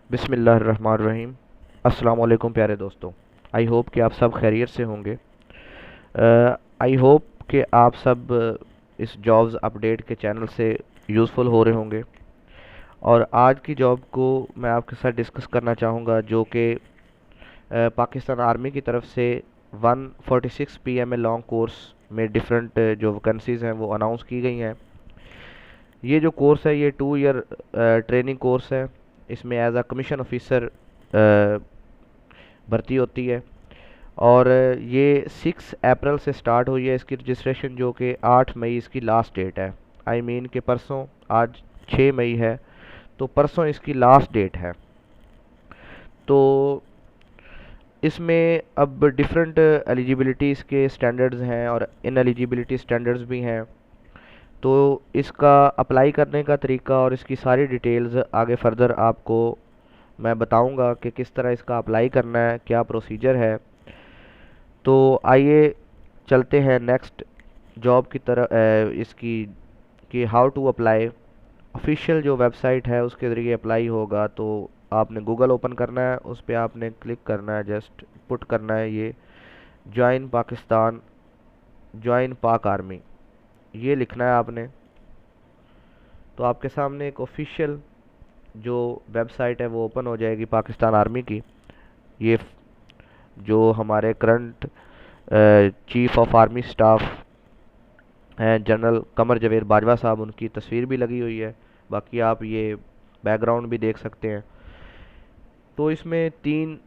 बिस्मिल्लाहिर्रहमानिर्रहीम। अस्सलाम वालेकुम प्यारे दोस्तों। आई होप कि आप सब खैरियत से होंगे। आई होप कि आप सब इस जॉब्स अपडेट के चैनल से यूज़फुल हो रहे होंगे। और आज की जॉब को मैं आपके साथ डिस्कस करना चाहूँगा जो कि पाकिस्तान आर्मी की तरफ से 146 PMA लॉन्ग कोर्स में डिफरेंट जो वैकेंसीज़ हैं वो अनाउंस की गई हैं। ये जो कोर्स है ये 2 ईयर ट्रेनिंग कोर्स है। इसमें एज अ कमीशन ऑफिसर भर्ती होती है। और ये 6 अप्रैल से स्टार्ट हुई है इसकी रजिस्ट्रेशन, जो कि 8 मई इसकी लास्ट डेट है। आई मीन कि परसों, आज 6 मई है, तो परसों इसकी लास्ट डेट है। तो इसमें अब डिफरेंट एलिजिबिलिटीज़ के स्टैंडर्ड्स हैं और इन एलिजिबिलिटी स्टैंडर्ड्स भी हैं। तो इसका अप्लाई करने का तरीका और इसकी सारी डिटेल्स आगे फर्दर आपको मैं बताऊंगा कि किस तरह इसका अप्लाई करना है, क्या प्रोसीजर है। तो आइए चलते हैं नेक्स्ट जॉब की तरफ, इसकी कि हाउ टू अप्लाई। ऑफिशियल जो वेबसाइट है उसके ज़रिए अप्लाई होगा। तो आपने गूगल ओपन करना है, उस पर आपने क्लिक करना है, जस्ट पुट करना है ये ज्वाइन पाकिस्तान, ज्वाइन पाक आर्मी, ये लिखना है आपने। तो आपके सामने एक ऑफिशियल जो वेबसाइट है वो ओपन हो जाएगी पाकिस्तान आर्मी की। ये जो हमारे current chief of army staff हैं जनरल कमर जवेद बाजवा साहब, उनकी तस्वीर भी लगी हुई है। बाकी आप ये बैकग्राउंड भी देख सकते हैं। तो इसमें 3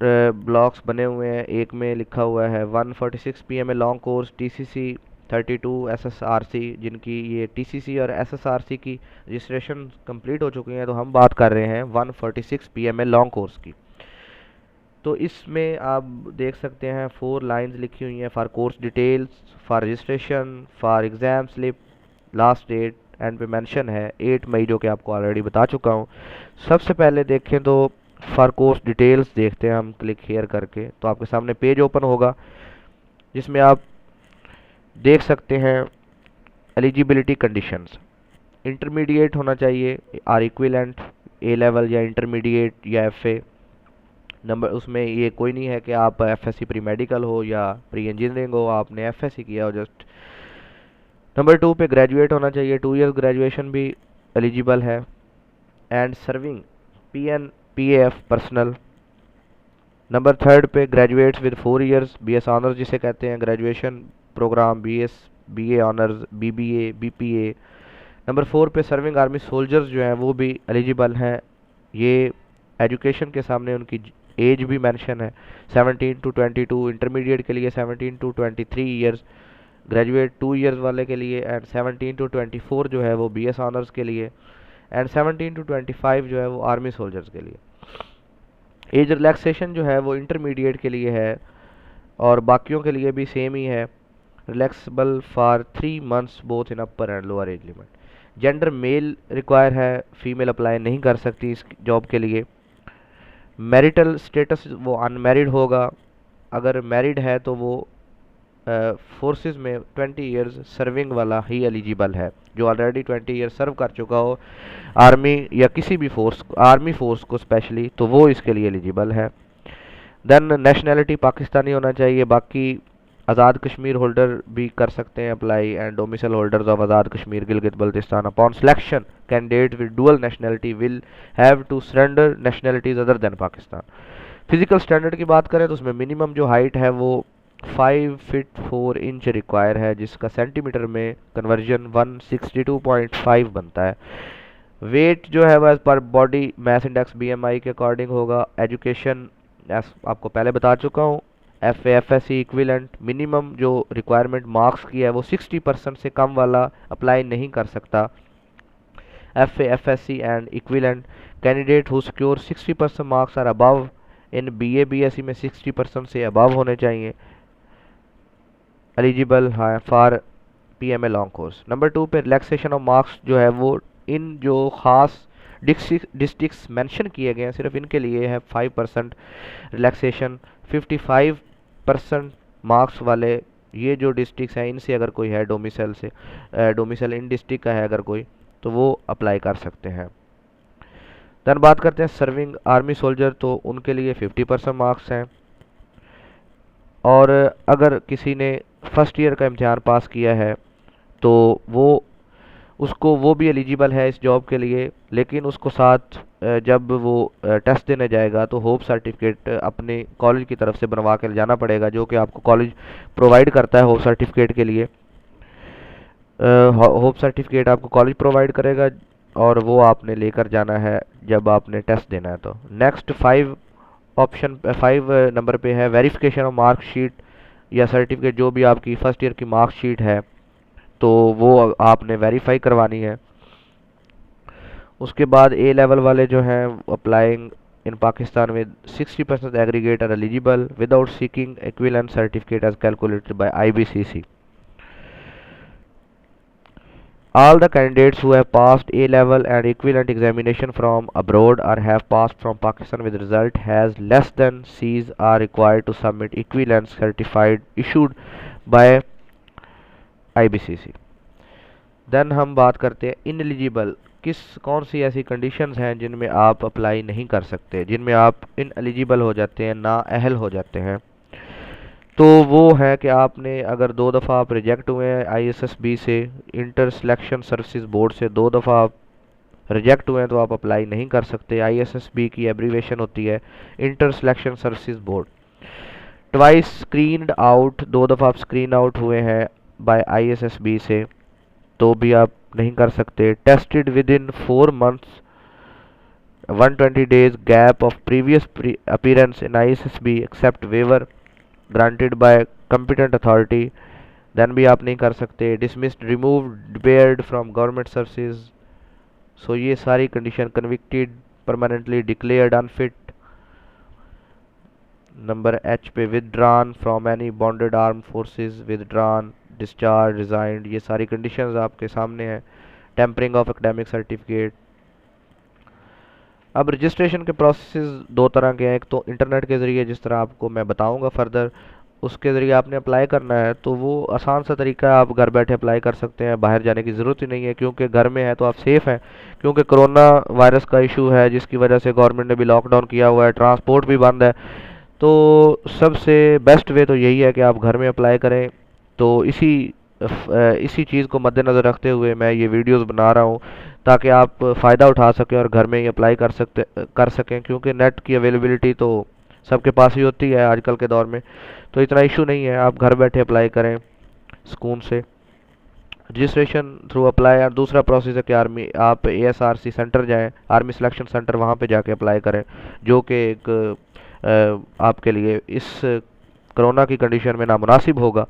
ब्लॉक्स बने हुए हैं। एक में लिखा हुआ है 146 PMA long course TCC 32 SSRC, जिनकी ये TCC और SSRC की रजिस्ट्रेशन कंप्लीट हो चुकी है। तो हम बात कर रहे हैं 146 PMA लॉन्ग कोर्स की। तो इसमें आप देख सकते हैं 4 लाइंस लिखी हुई हैं, for course details, for registration, for exam slip, last date and पे मेंशन है 8 मई, जो कि आपको ऑलरेडी बता चुका हूँ। सबसे पहले देखें तो फॉर कोर्स डिटेल्स देखते हैं हम, क्लिक हेयर करके। तो आपके सामने पेज ओपन होगा जिसमें आप देख सकते हैं एलिजिबिलिटी कंडीशंस। इंटरमीडिएट होना चाहिए, आर इक्विवेलेंट ए लेवल या इंटरमीडिएट या FA। नंबर उसमें ये कोई नहीं है कि आप FSC प्री मेडिकल हो या प्री इंजीनियरिंग हो, आपने FSC किया हो जस्ट। नंबर 2 पे ग्रेजुएट होना चाहिए, 2 ईयर ग्रेजुएशन भी एलिजिबल है। And serving PN PAF personal. Number 3 पे graduates with 4 years BS honours जिसे कहते हैं, ग्रेजुएशन प्रोग्राम BS BA ऑनर्स BBA BPA। नंबर 4 पे सर्विंग आर्मी सोल्जर्स जो हैं वो भी एलिजिबल हैं। ये एजुकेशन के सामने उनकी एज भी मेंशन है, 17 to 22, इंटरमीडिएट के लिए 17 to 23 ईयर्स, ग्रेजुएट 2 ईयर्स वाले के लिए, एंड 17 to 24 जो है वो BS ऑनर्स के लिए, एंड 17 to 25 जो है वो आर्मी सोल्जर्स के लिए। एज रिलैक्सेशन जो है वो इंटरमीडिएट के लिए है और बाकियों के लिए भी सेम ही है, relaxable for 3 months both in upper and lower age limit. Gender male require है, फीमेल अप्लाई नहीं कर सकती इस जॉब के लिए। मैरिटल स्टेटस वो अनमैरिड होगा, अगर मैरिड है तो वो फोर्सेस में 20 ईयर्स सर्विंग वाला ही एलिजिबल है, जो ऑलरेडी 20 ईयर्स सर्व कर चुका हो आर्मी या किसी भी फोर्स, आर्मी फोर्स को स्पेशली, तो वो इसके लिए एलिजिबल है। देन नेशनैलिटी पाकिस्तानी होना चाहिए, बाकी आज़ाद कश्मीर होल्डर भी कर सकते हैं apply, and domicile holders of Azad Kashmir Gilgit Baltistan upon selection candidate with dual nationality will have to surrender nationalities other than Pakistan. Physical standard की बात करें तो उसमें मिनिमम जो हाइट है वो 5 फीट 4 इंच रिक्वायर है, जिसका सेंटीमीटर में कन्वर्जन 162.5 बनता है। वेट जो है वह पर बॉडी मास इंडेक्स BMI के अकॉर्डिंग होगा। एजुकेशन आपको पहले बता चुका हूँ, FA FSC इक्विवेलेंट। मिनिमम जो रिक्वायरमेंट मार्क्स की है वो 60% से कम वाला अप्लाई नहीं कर सकता। FA FSC and equivalent candidate who secure 60% marks or above in BA BSc में 60% से अबव होने चाहिए, एलिजिबल है for PMA long course. Number 2 पे रिलैक्सेशन ऑफ मार्क्स जो है वो इन जो खास डिस्ट्रिक्ट्स मेंशन किए गए हैं सिर्फ इनके लिए है 5% रिलैक्सेशन। 55% मार्क्स वाले ये जो डिस्ट्रिक्ट्स हैं इनसे अगर कोई है डोमिसाइल से, डोमिसाइल इन डिस्ट्रिक्ट का है अगर कोई, तो वो अप्लाई कर सकते हैं। देन बात करते हैं सर्विंग आर्मी सोल्जर, तो उनके लिए 50% मार्क्स हैं। और अगर किसी ने फर्स्ट ईयर का इम्तिहान पास किया है तो वो भी एलिजिबल है इस जॉब के लिए, लेकिन उसको साथ जब वो टेस्ट देने जाएगा तो होप सर्टिफिकेट अपने कॉलेज की तरफ से बनवा के ले जाना पड़ेगा, जो कि आपको कॉलेज प्रोवाइड करता है होप सर्टिफिकेट के लिए। होप सर्टिफिकेट आपको कॉलेज प्रोवाइड करेगा और वो आपने लेकर जाना है जब आपने टेस्ट देना है। तो नेक्स्ट 5 नंबर पे है वेरिफिकेशन ऑफ मार्कशीट या सर्टिफिकेट, जो भी आपकी फर्स्ट ईयर की मार्कशीट है तो वो आपने वेरीफाई करवानी है। उसके बाद ए लेवल वाले जो हैं अप्लाइंग इन पाकिस्तान में 60% aggregate are eligible without seeking equivalent certificate as calculated by IBCC. All the candidates who have passed A level and equivalent examination from abroad or have passed from Pakistan with result has less than C's are required to submit equivalent certified issued by IBCC. Then हम बात करते हैं ineligible, कौन सी ऐसी conditions हैं जिनमें आप apply नहीं कर सकते, जिनमें आप इनएलिजिबल हो जाते हैं, नाअहल हो जाते हैं। तो वो है कि आपने अगर 2 दफ़ा आप रिजेक्ट हुए हैं ISSB से, इंटर सिलेक्शन सर्विसेज बोर्ड से 2 दफ़ा आप रिजेक्ट हुए हैं तो आप अप्लाई नहीं कर सकते। ISSB की एब्रीवेशन होती है inter selection services board. Twice screened out, 2 दफ़ा आप स्क्रीन आउट हुए हैं बाय ISSB से तो भी आप नहीं कर सकते। Tested with in 4 months 120 days gap of previous appearance in ISSB except waiver granted by competent authority, then भी आप नहीं कर सकते। Dismissed, removed, debarred from government services, so ये सारी condition. Convicted, permanently declared unfit, number H पे withdrawn from any bonded arm forces, withdrawn, discharge, resigned, ये सारी कंडीशंस आपके सामने हैं। Tampering of academic certificate. अब रजिस्ट्रेशन के प्रोसेस 2 तरह के हैं, एक तो इंटरनेट के ज़रिए जिस तरह आपको मैं बताऊंगा फर्दर, उसके ज़रिए आपने अप्लाई करना है तो वो आसान सा तरीका है, आप घर बैठे अप्लाई कर सकते हैं, बाहर जाने की ज़रूरत ही नहीं है क्योंकि घर में है तो आप सेफ़ हैं। क्योंकि कोरोना वायरस का इशू है जिसकी वजह से गवर्नमेंट ने भी लॉकडाउन किया हुआ है, ट्रांसपोर्ट भी बंद है, तो सबसे बेस्ट वे तो यही है कि आप घर में अप्लाई करें। तो इसी चीज़ को मद्देनज़र रखते हुए मैं ये वीडियोस बना रहा हूँ ताकि आप फ़ायदा उठा सकें और घर में ही अप्लाई कर सकें, क्योंकि नेट की अवेलेबिलिटी तो सबके पास ही होती है आजकल के दौर में, तो इतना इशू नहीं है, आप घर बैठे अप्लाई करें सुकून से। रजिस्ट्रेशन थ्रू अप्लाई, और दूसरा प्रोसेस है कि आप ASRC सेंटर जाएं, आर्मी सिलेक्शन सेंटर, वहाँ पे जाके अप्लाई करें, जो कि एक आपके लिए इस कोरोना की कंडीशन में नामुनासिब होगा।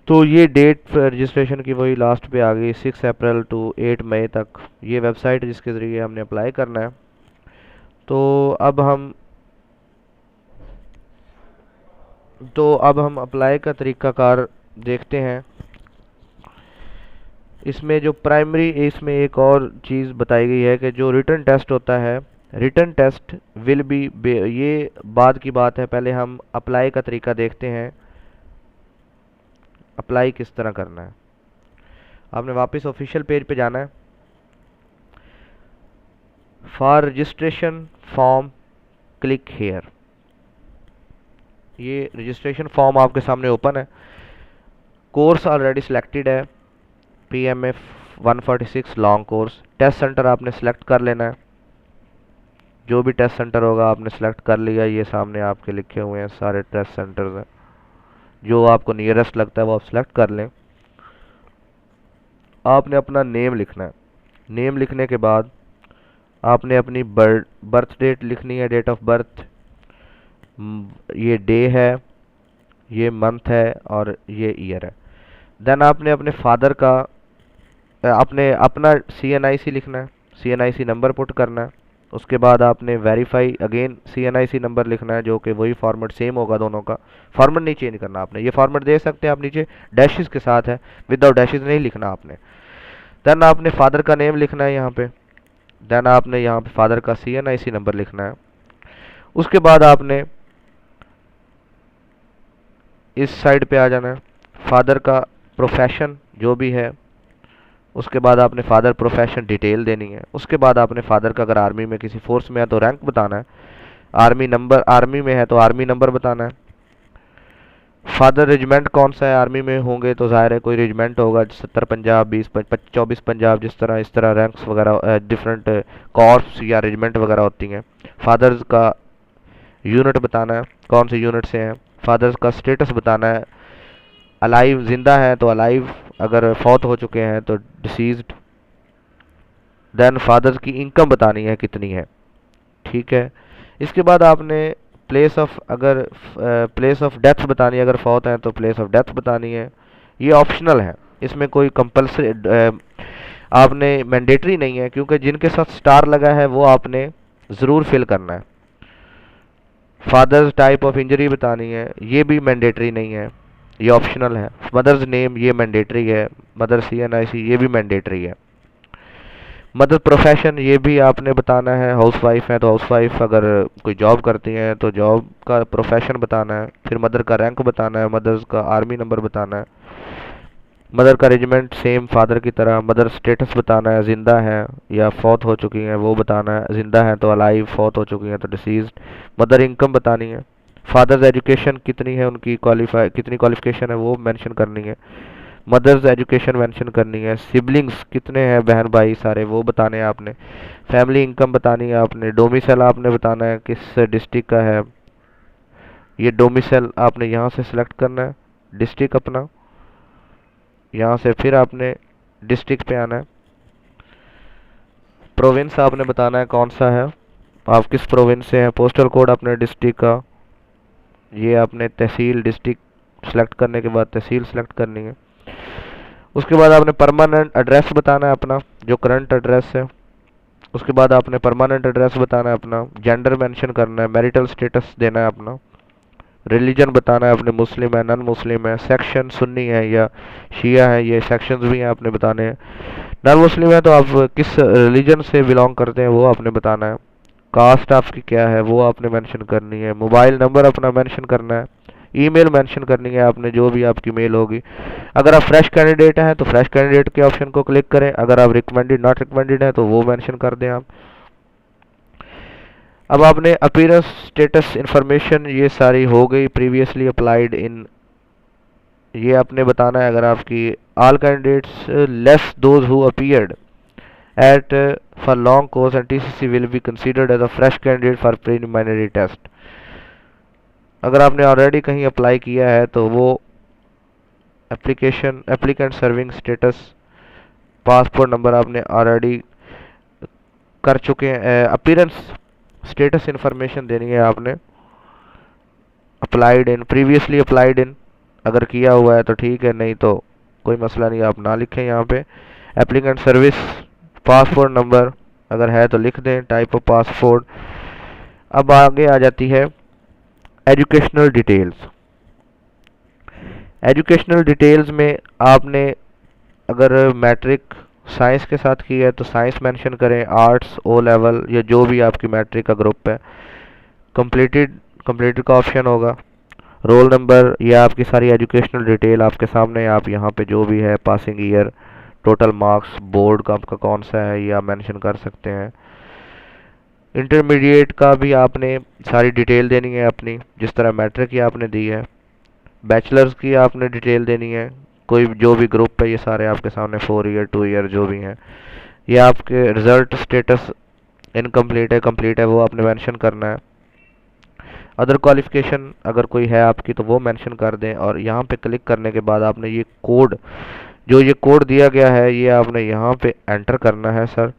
तो ये डेट रजिस्ट्रेशन की वही लास्ट पे आ गई, 6 अप्रैल टू 8 मई तक ये वेबसाइट है जिसके ज़रिए हमने अप्लाई करना है। तो अब हम अप्लाई का तरीक़ाकार देखते हैं। इसमें इसमें एक और चीज़ बताई गई है कि जो रिटन टेस्ट होता है, रिटन टेस्ट विल बी, ये बाद की बात है, पहले हम अप्लाई का तरीका देखते हैं। अप्लाई किस तरह करना है, आपने वापस ऑफिशियल पेज पे जाना है। For registration form click here, ये रजिस्ट्रेशन फॉर्म आपके सामने ओपन है। कोर्स ऑलरेडी सिलेक्टेड है, PMF 146 long course. Test centre आपने सेलेक्ट कर लेना है, जो भी टेस्ट सेंटर होगा आपने सेलेक्ट कर लिया। ये सामने आपके लिखे हुए हैं सारे टेस्ट सेंटर्स हैं, जो आपको नियरेस्ट लगता है वो आप सेलेक्ट कर लें। आपने अपना नेम लिखना है, नेम लिखने के बाद आपने अपनी बर्थ डेट लिखनी है, डेट ऑफ बर्थ, ये डे है, ये मंथ है और ये ईयर है। देन आपने अपने फादर का आपने अपना CNIC लिखना है, CNIC नंबर पुट करना है। उसके बाद आपने वेरीफाई अगेन CNIC नंबर लिखना है, जो कि वही फॉर्मेट सेम होगा दोनों का, फॉर्मेट नहीं चेंज करना आपने। ये फॉर्मेट देख सकते हैं आप नीचे डैशेस के साथ है, विदाउट डैशेस नहीं लिखना आपने। देन आपने फादर का नेम लिखना है यहाँ पे, देन आपने यहाँ पे फादर का CNIC नंबर लिखना है। उसके बाद आपने इस साइड पे आ जाना है, फादर का प्रोफेशन जो भी है उसके बाद आपने फादर प्रोफेशन डिटेल देनी है। उसके बाद आपने फादर का अगर आर्मी में किसी फोर्स में है तो रैंक बताना है। आर्मी नंबर, आर्मी में है तो आर्मी नंबर बताना है। फादर रेजिमेंट कौन सा है, आर्मी में होंगे तो ज़ाहिर है कोई रेजिमेंट होगा, 70 पंजाब, 20 24 पंजाब, जिस तरह इस तरह रैंक्स वगैरह डिफरेंट कॉर्प्स या रेजिमेंट वगैरह होती हैं। फादर्स का यूनिट बताना है, कौन से यूनिट से हैं। फादर्स का स्टेटस बताना है, अलाइव जिंदा है तो अलाइव, अगर फौत हो चुके हैं तो डिसीज्ड। देन फादर्स की इनकम बतानी है कितनी है, ठीक है। इसके बाद आपने प्लेस ऑफ, अगर प्लेस ऑफ डेथ बतानी है, अगर फौत है तो प्लेस ऑफ डेथ बतानी है। ये ऑप्शनल है, इसमें कोई कंपल्सरी आपने मैंडेटरी नहीं है, क्योंकि जिनके साथ स्टार लगा है वो आपने ज़रूर फिल करना है। फादर्स टाइप ऑफ इंजरी बतानी है, ये भी मैंडेटरी नहीं है, ये ऑप्शनल है। मदर्स नेम ये मैंडेटरी है, मदर CNIC ये भी मैंडेटरी है। मदर प्रोफेशन ये भी आपने बताना है, हाउसवाइफ है तो हाउसवाइफ, अगर कोई जॉब करती हैं तो जॉब का प्रोफेशन बताना है। फिर मदर का रैंक बताना है, मदर्स का आर्मी नंबर बताना है। मदर का रेजिमेंट सेम फादर की तरह। मदर स्टेटस बताना है, जिंदा है या फौत हो चुकी हैं वो बताना है। जिंदा है तो अलाइव, फौत हो चुकी हैं तो डिसीज्ड। मदर इनकम बतानी है। फादर्स एजुकेशन कितनी है, उनकी कितनी क्वालिफिकेशन है वो मेंशन करनी है। मदर्स एजुकेशन मेंशन करनी है। सिबलिंग्स कितने हैं, बहन भाई सारे, वो बताने हैं आपने। फैमिली इनकम बतानी है आपने। डोमिसाइल आपने बताना है किस डिस्ट्रिक्ट का है, ये डोमिसाइल आपने यहाँ से सिलेक्ट करना है, डिस्ट्रिक्ट अपना। यहाँ से फिर आपने डिस्ट्रिक्ट पे आना है। प्रोविंस आपने बताना है कौन सा है, आप किस प्रोविंस से हैं। पोस्टल कोड अपने डिस्ट्रिक्ट का, ये आपने तहसील, डिस्ट्रिक्ट सेलेक्ट करने के बाद तहसील सेलेक्ट करनी है। उसके बाद आपने परमानेंट एड्रेस बताना है अपना, जो करंट एड्रेस है। उसके बाद आपने परमानेंट एड्रेस बताना है अपना। जेंडर मेंशन करना है, मैरिटल स्टेटस देना है अपना। रिलीजन बताना है अपने, मुस्लिम है, नॉन मुस्लिम है, सेक्शन सुन्नी है या शिया है, ये सेक्शंस भी हैं आपने बताने हैं। नॉन मुस्लिम है तो आप किस रिलीजन से बिलोंग करते हैं वो आपने बताना है। कास्ट आपकी क्या है वो आपने मेंशन करनी है। मोबाइल नंबर अपना मेंशन करना है। ईमेल मेंशन करनी है आपने, जो भी आपकी मेल होगी। अगर आप फ्रेश कैंडिडेट हैं तो फ्रेश कैंडिडेट के ऑप्शन को क्लिक करें। अगर आप रिकमेंडेड, नॉट रिकमेंडेड हैं तो वो मेंशन कर दें आप। अब आपने अपीयरेंस स्टेटस इंफॉर्मेशन ये सारी हो गई। प्रीवियसली अप्लाइड इन, ये आपने बताना है। अगर आपकी all candidates less those who appeared at for long course and TCC will be considered as a fresh candidate for preliminary test. अगर आपने ऑलरेडी कहीं अप्लाई किया है तो वो application, applicant serving status, passport number आपने ऑलरेडी कर चुके हैं। अपीयरेंस स्टेटस इंफॉर्मेशन देनी है आपने। Applied in, previously applied in, अगर किया हुआ है तो ठीक है, नहीं तो कोई मसला नहीं, आप ना लिखें यहाँ पे। एप्लीकेंट सर्विस, पासपोर्ट नंबर अगर है तो लिख दें, टाइप ऑफ पासपोर्ट। अब आगे आ जाती है एजुकेशनल डिटेल्स। एजुकेशनल डिटेल्स में आपने अगर मैट्रिक साइंस के साथ की है तो साइंस मेंशन करें, आर्ट्स, ओ लेवल या जो भी आपकी मैट्रिक का ग्रुप है। कंप्लीटेड, कंप्लीटेड का ऑप्शन होगा। रोल नंबर, ये आपकी सारी एजुकेशनल डिटेल आपके सामने, आप यहाँ पे जो भी है, passing year, total marks, board का आपका कौन सा है ये आप मेंशन कर सकते हैं। इंटरमीडिएट का भी आपने सारी डिटेल देनी है अपनी, जिस तरह मैट्रिक की आपने दी है। बैचलर्स की आपने डिटेल देनी है, कोई जो भी ग्रुप है, ये सारे आपके सामने 4 ईयर 2 ईयर जो भी हैं। ये आपके रिजल्ट स्टेटस इनकम्प्लीट है, कंप्लीट है, वो आपने मेंशन करना है। अदर क्वालिफिकेशन अगर कोई है आपकी तो वो मेंशन कर दें। और यहाँ पे क्लिक करने के बाद आपने ये कोड, जो ये कोड दिया गया है, ये आपने यहाँ पे एंटर करना है सर।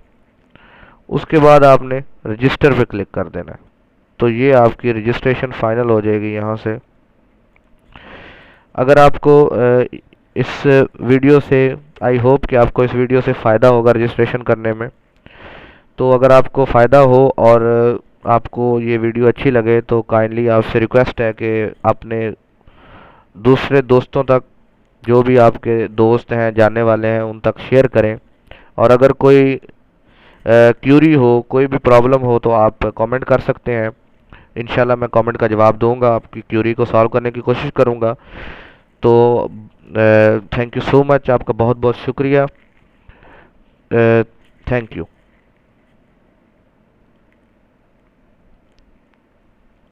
उसके बाद आपने रजिस्टर पे क्लिक कर देना है, तो ये आपकी रजिस्ट्रेशन फाइनल हो जाएगी यहाँ से। अगर आपको इस वीडियो से, आई होप कि आपको इस वीडियो से फ़ायदा होगा रजिस्ट्रेशन करने में। तो अगर आपको फ़ायदा हो और आपको ये वीडियो अच्छी लगे तो काइंडली आपसे रिक्वेस्ट है कि अपने दूसरे दोस्तों तक, जो भी आपके दोस्त हैं, जानने वाले हैं, उन तक शेयर करें। और अगर कोई क्यूरी हो, कोई भी प्रॉब्लम हो तो आप कमेंट कर सकते हैं। इंशाल्लाह मैं कमेंट का जवाब दूंगा, आपकी क्यूरी को सॉल्व करने की कोशिश करूंगा। तो थैंक यू सो मच, आपका बहुत बहुत शुक्रिया। Thank you.